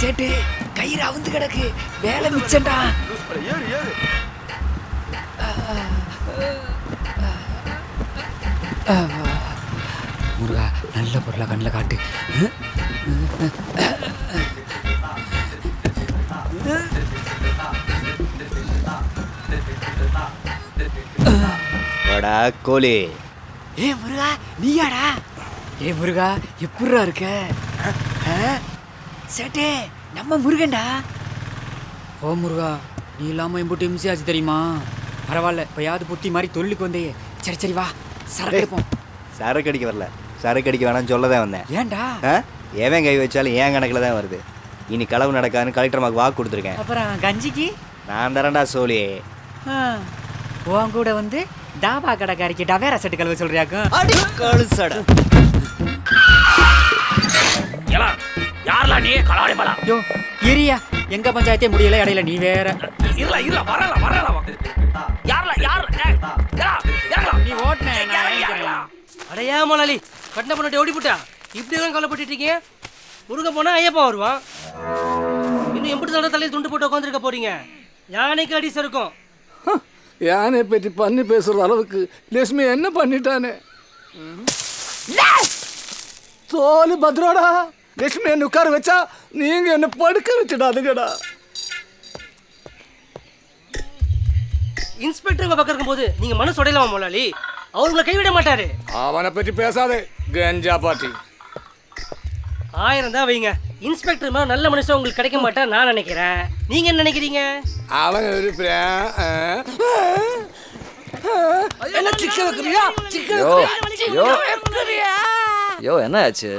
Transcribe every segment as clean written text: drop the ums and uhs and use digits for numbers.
சேட்டு கயிறு அவுந்து கிடக்கு, வேலை மிச்சண்டா. முருகா, நல்ல பொருளா கண்ணில் காட்டு. வாடா கோலி. ஏ முருகா, நீயாடா? ஏ முருகா, எப்படிரா இருக்க? சேட்டே, நம்ம முருகன்டா. ஓ முருகா, நீ இல்லாம எம்பிட்டு இம்சி ஆச்சு தெரியுமா? பரவாயில்ல, இப்பயாவது புத்தி மாதிரி தொழிலுக்கு வந்தே. சரி சரி வா, சரக்கு எடுப்போம். சரக்கு அடிக்க வரல, சரக்கு அடிக்க வேணாம்னு சொல்லதான் வந்தேன். ஏன்டா? எவன் கை வச்சாலும் ஏன் கணக்கில் தான் வருது. இனி களவு நடக்காதுன்னு கலெக்டர் மாக்கு வாக்கு கொடுத்துருக்கேன். அப்புறம் கஞ்சிக்கு நான் தரேன்டா சோழி. உன் கூட வந்து டாபா கடைக்காரிக்கு டவேரா செட்டு கழுவ சொல்றியாக்கும். அடி கழுசடா. யாரா நீ கலாடி பலா? யோ இரியா, எங்க பஞ்சாயத்தே முடியல, இடையில நீ வேற. இல்ல வரல. யாரா நீ ஓட்டுன அடையா மலாலி, கட்டின பண்ணி ஓடி போட்டா இப்படி தான் கவலைப்பட்டு இருக்கீங்க. முருக போனா ஐயப்பா வருவான். இன்னும் எப்படி தடவை தலையில் துண்டு போட்டு உட்காந்துருக்க போறீங்க? யானைக்கு அடி சறுக்கும். யானை பற்றி பண்ணி பேசுற அளவுக்கு லட்சுமி என்ன பண்ணிட்டானே. தோலு பத்ரோடா, லட்சுமி என்ன உட்கார வச்சா நீங்க என்ன படுக்க வச்சுடாதுங்கடா. இன்ஸ்பெக்டர் உங்க பக்கம் இருக்கும்போது நீங்க மனசு உடையலாமா மலாலி? அவர் உங்களை கைவிட மாட்டாரு. அவனை பற்றி பேசாதே, கஞ்சா பாட்டி. 1000 தான் வைங்க. இன்ஸ்பெக்டர் மாதிரி நல்ல மனுஷன் உங்களுக்கு கிடைக்க மாட்டா நான் நினைக்கிறேன். நீங்க என்ன நினைக்கிறீங்க? அவன் என்ன ஆச்சு?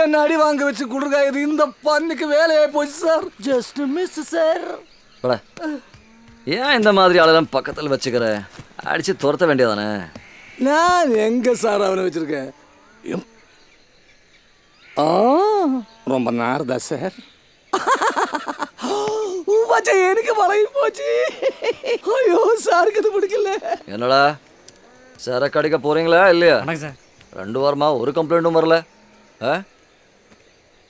என்ன அடி வாங்க வச்சு கொடுங்க. இது இந்த பண்ணிக்கு வேலையே போச்சு சார். Just miss sir. ஏன் இந்த மாதிரி ஆளெல்லாம் பக்கத்தில் வச்சுக்கிற? அடிச்சு துரத்த வேண்டியதானே? நான் எங்க சார் அவனை வச்சிருக்கேன்? ரொம்ப நேரதா சார். எனக்கு பழகி போச்சு. ஐயோ சாருக்கு இது பிடிக்கல. என்னடா சரக்கு அடிக்க போறீங்களா இல்லையா? சார், 2 வாரமா ஒரு கம்ப்ளைண்ட்டும் வரல.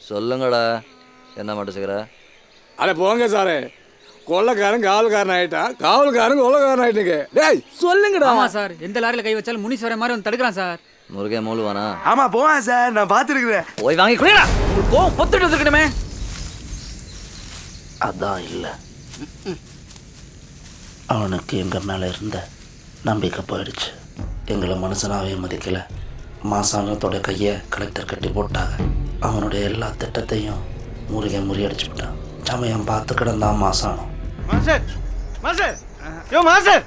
சொல்லுங்கடா, என்ன மட்டும் செய்கிற? அட போங்க சாரு, கொள்ளக்காரன் காவல்காரன் ஆயிட்டான், காவல்காரன் கொள்ளக்காரன் ஆயிட்டுங்க. டேய் சொல்லுங்கடா. ஆமா சார், எந்த லாரியில கை வச்சாலும் முனீஸ்வரன் மாதிரி வந்து தடுக்கிறான் சார். முருகே மூலுவானா? ஆமா போவான் சார், நான் பார்த்துருக்குறேன். போய் வாங்கி குடிடா. பொத்துட்டு வந்துருக்கணுமே. அதான் இல்லை, அவனுக்கு எங்கள் மேலே இருந்த நம்பிக்கை போயிடுச்சு. எங்களை மனுஷனாவே மதிக்கலை. மாசானத்தோட கையை கலெக்டர் கட்டி போட்டாங்க. அவனுடைய எல்லா திட்டத்தையும் முறியடிச்சு விட்டான். சமயம் பார்த்து கிடந்தான் மாசானம். மாஸ்டர் மாஸ்டர், யோ மாஸ்டர்.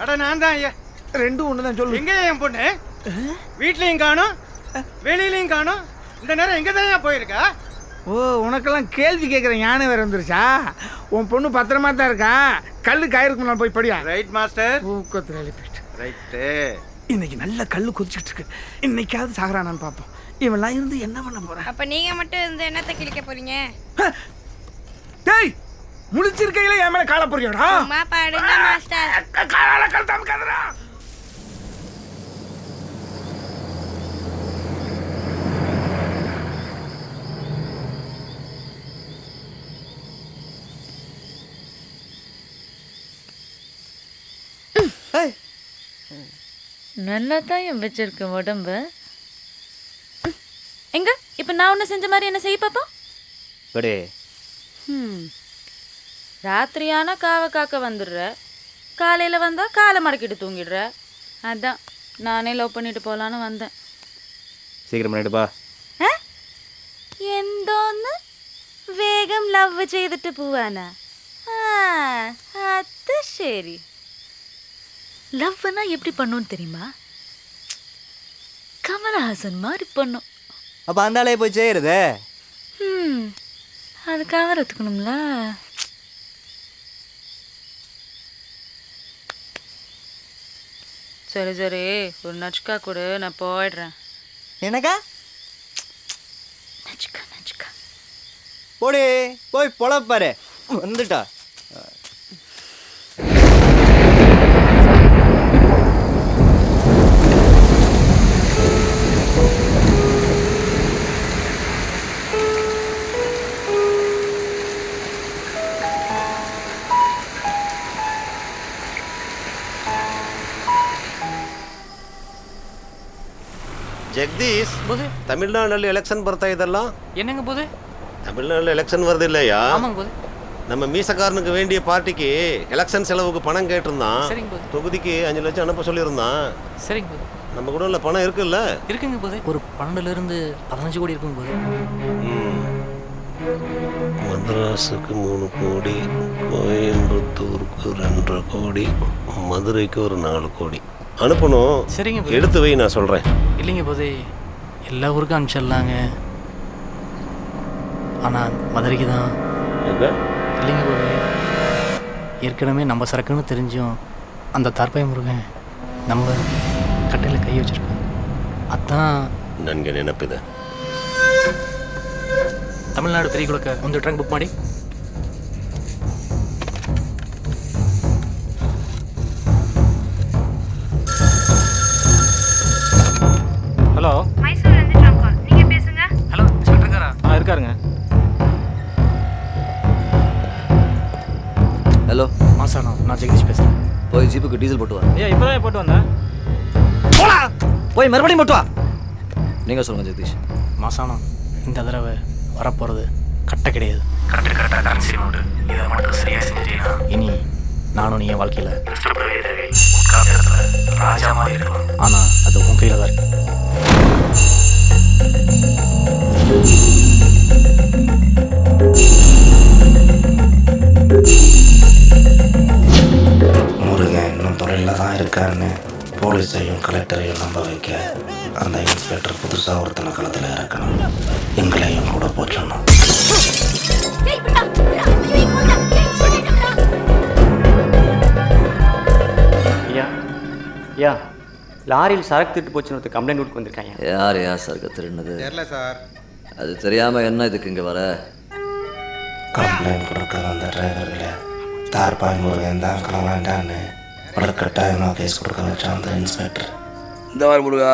அட நான் தான் ஐயா. 2 ஒன்று தான் சொல்லு. எங்க என் பொண்ணு? வீட்லையும் காணும், வெளியிலையும் காணும். இந்த நேரம் எங்கே தான் போயிருக்கா? ஓ, உனக்கெல்லாம் கேள்வி கேட்குற ஞானம் வேறு வந்துருச்சா? உன் பொண்ணு பத்திரமா தான் இருக்கா. கல்லு காயிருக்கு நான் போய் படியா. Right master. ஊக்கத்தில் எழுப்பிட்டு ரைட்டு. இன்னைக்கு நல்ல கல்லு கொதிச்சுட்டு இருக்கு. இன்னைக்காவது சாகரானான்னு பார்ப்போம். இவெல்லாம் இருந்து என்ன பண்ண போறேன்? அப்ப நீங்க மட்டும் இருந்து என்னத்தை கிழிக்க போறீங்க? டேய், முழிச்சிருக்கையில என் மேல கால போறியாடா? அம்மா பாடுங்க மாஸ்டர். காலால கலத்தாம கதறா. நல்லா தான் வச்சிருக்க உடம்பு. எங்க இப்ப நான் ஒண்ணு செஞ்ச மாதிரி என்ன செய்ய பாப்போம்? ராத்திரியானா காவை காக்க வந்துடுற, காலையில வந்தா காலை மடக்கிட்டு தூங்கிடுற. அதான் நானே லவ் பண்ணிட்டு போலான்னு வந்தேன். சீக்கிரம் பண்ணிட்டுப்பா. എന്തോന്ന് വേഗം ലവ് ചെയ്തിട്ട് പോവാനാ? അത് ശരി. லவ்னா எப்படி பண்ணுன்னு தெரியுமா? கமலஹாசன் மாதிரி பண்ணும். அப்போ அந்த ஆளே போய் செய்யறது. அது கவர் எடுத்துக்கணும்ல. சரி சரி, ஒரு நச்சுக்கா கொடு, நான் போயிடுறேன். எனக்கா? நச்சுக்கா நச்சுக்கா போடி, போய் பொழப்பாரு. வந்துட்டா. ಜಗದೀಶ್ ತಮಿಳ್ನಾಡಲ್ಲಿ ಎಲೆಕ್ಷನ್ ಬರ್ತಾ ಇದಲ್ಲ என்னங்க போது ತಮಿಳ್ನಾಡಲ್ಲಿ ಎಲೆಕ್ಷನ್ வருதில்லையா ஆமாங்க போது நம்ம மீசக்காரனுக்கு வேண்டிய பார்ட்டிக்கு எலெக்ஷன் செலவுக்கு பணம் கேட்டிருந்தான் சரிங்க போது தொகுதிக்கு 5 லட்சம் அனுப்ப சொல்லியிருந்தான் சரிங்க போது நம்ம கூட உள்ள பணம் இருக்குல்ல இருக்குங்க போது ஒரு 12 இருந்து 15 கோடி இருக்குங்க போது மദ്രാஸுக்கு 3 கோடி கோயம்புத்தூருக்கு 2.5 கோடி மதுரைக்கு ஒரு 4 கோடி அனுப்பணும் சரிங்க போது எடுத்து வை நான் சொல்கிறேன் இல்லைங்க போது எல்லா ஊருக்கும் அனுப்பிச்சிடலாங்க ஆனால் மதுரைக்கு தான் இல்லைங்க போது ஏற்கனவே நம்ம சரக்குன்னு தெரிஞ்சும் அந்த தார்பாய் முருகன் நம்ம கட்டையில் கை வச்சிருக்கோம் அதான் ನನಗೆ ನೆನಪಿದೆ ತಮಿಳ್ನಾಡು ತಿರುಗಿಕೊಳ್ಳಕ್ಕೆ ಒಂದು ಟ್ರಂಕ್ ಬುಕ್ ಮಾಡಿ ஹலோ மைசூர்லேருந்து ட்ரங்க் கால் நீங்கள் பேசுங்க. ஹலோ சொல்லிருக்காரா இருக்காருங்க. ஹலோ மாசானா நான் ஜெகதீஷ் பேசுகிறேன். போய் ஜீப்புக்கு டீசல் போட்டு வா. ஐயா இப்போதான் போட்டு வந்தேன். போய் மறுபடியும் போட்டு வா. நீங்கள் சொல்லுங்கள் ஜெகதீஷ். மாசானா இந்த தடவை வரப்போகிறது கட்ட கிடையாது. கரெக்டாக கரன்சி நோட்டு இதை மட்டும் சரியாக செஞ்சீங்கன்னா இனி நானும் நீ என் வாழ்க்கையில் ராஜா மாதிரி இருக்கலாம். ஆனால் அது உன் கையில் தான் இருக்கு. முருகன் இன்னும் தொழிலில் தான் இருக்காருன்னு போலீஸையும் கலெக்டரையும் நம்ப வைக்க அந்த இன்ஸ்பெக்டர் புதுசாக ஒருத்தனை களத்தில் இறக்கணும். எங்களையும் கூட போச்சணும். ஐயா ஐயா லாரியில் சரக்கு திட்டு போச்சுன்னு கம்ப்ளைண்ட் கொடுக்க வந்திருக்காங்க. யார் சரக்கு திருடுனது? தெரியல சார். அது தெரியாமல் என்ன இதுக்கு இங்கே வர? கம்ப்ளைண்ட் கொடுக்க வந்த டிரைவர்களை தார்பாய் முருகன் தான் கிளம்பாண்டான்னு வளர்க்கட்டாயமாக கேஸ் கொடுக்க வச்சான் அந்த இன்ஸ்பெக்டர். இந்த வாரம் முருகா,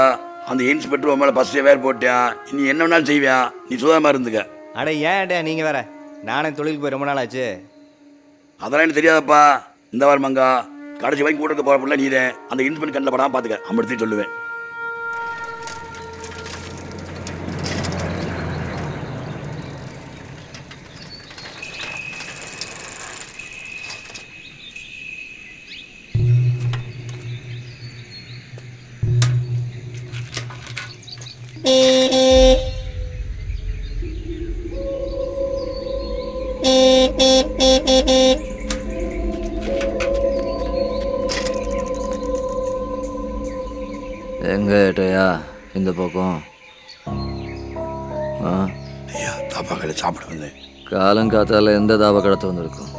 அந்த இன்ஸ்பெக்டர் உன் மேலே ஃபஸ்ட்டே வேறு போட்டியான். நீ என்ன வேணாலும் செய்வியா, நீ சுதமாக இருந்துக்க. அட ஏன்டா நீங்கள் வேற, நானே தொழிலுக்கு போய் ரொம்ப நாள் ஆச்சு. அதெல்லாம் எனக்கு தெரியாதப்பா. இந்த வாரம் மங்கா கடைசி வரைக்கும் கூட இருக்க போகிற பிள்ளை நீ அந்த இன்ஸ்பெக்டர் கண்ணில் படாமல் பார்த்துக்க. அம்படுத்தி சொல்லுவேன். எங்க ஏட்டையா இந்த பக்கம்? ஐயா தாப்பா கடையில் சாப்பிட வந்தேன். காலங்காத்தால எந்த தாபா கடத்த வந்திருக்கும்?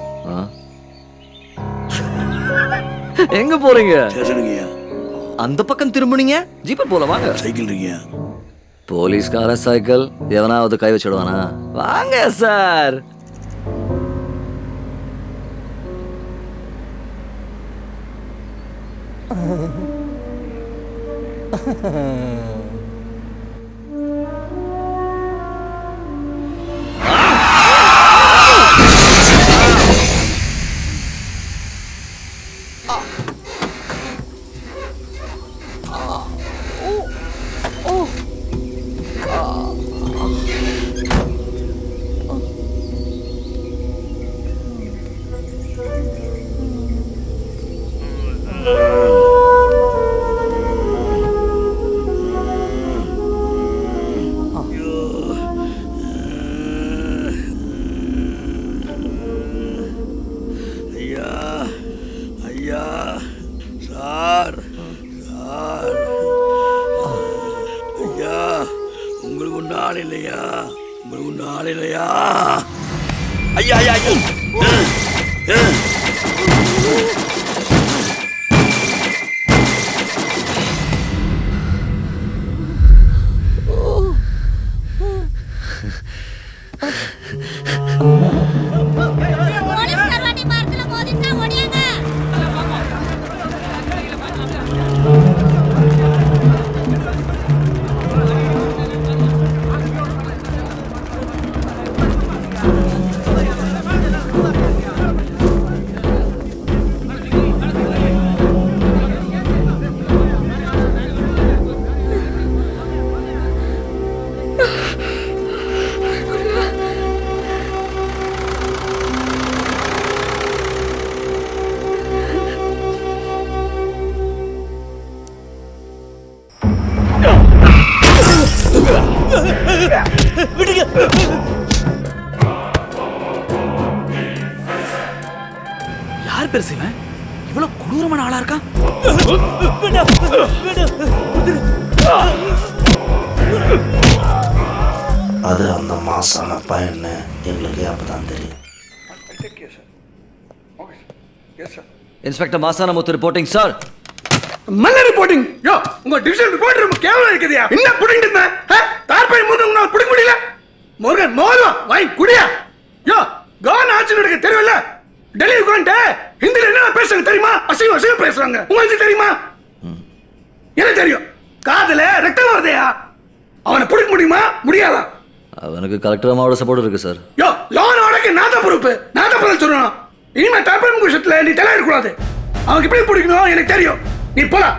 எங்க போறீங்க? ஸ்டேஷனுங்கய்யா. அந்த பக்கம் திரும்புனீங்க ஜீப்பில் போல வாங்க. சைக்கிள் இருக்கீங்க. போலீஸ்கார சைக்கிள் எவனாவது கை வச்சுடுவானா? வாங்க சார். அது அந்த மாசான பையன்னு எங்களுக்கு அப்பதான் தெரியும். Inspector Masanamuthu reporting sir. மல்ல ரிப்போர்ட்டிங். யோ உங்க டிவிஷன் ரிப்போர்ட் ரொம்ப கேவலமா இருக்குதியா. என்ன புடிங்கிட்டு இருந்த? தார்பை மூணு உன்னால புடிக்க முடியல. முருகன் மோல்வா வாய் குடியா. யோ கான் ஆட்சி நடக்க தெரியல. டெல்லி உட்கார்ந்து ஹிந்தில என்ன பேசுறாங்க தெரியுமா? அசிங்கம் பேசுறாங்க. உங்களுக்கு தெரியுமா? எனக்கு தெரியும். காதுல ரத்தம் வருதையா. அவனை பிடிக்க முடியுமா முடியாதா? அவனுக்கு கலெக்டர் அம்மாவோட சப்போர்ட் இருக்கு சார். யோ லோன் உனக்கு நான் தான் பொறுப்பு. நான் தான் பதில் சொல்லணும். இனிமே தார்பை விஷயத்துல நீ தலையிடக்கூடாது. அவனுக்கு எப்படி பிடிக்கணும் எனக்கு தெரியும். நீ போலாம்.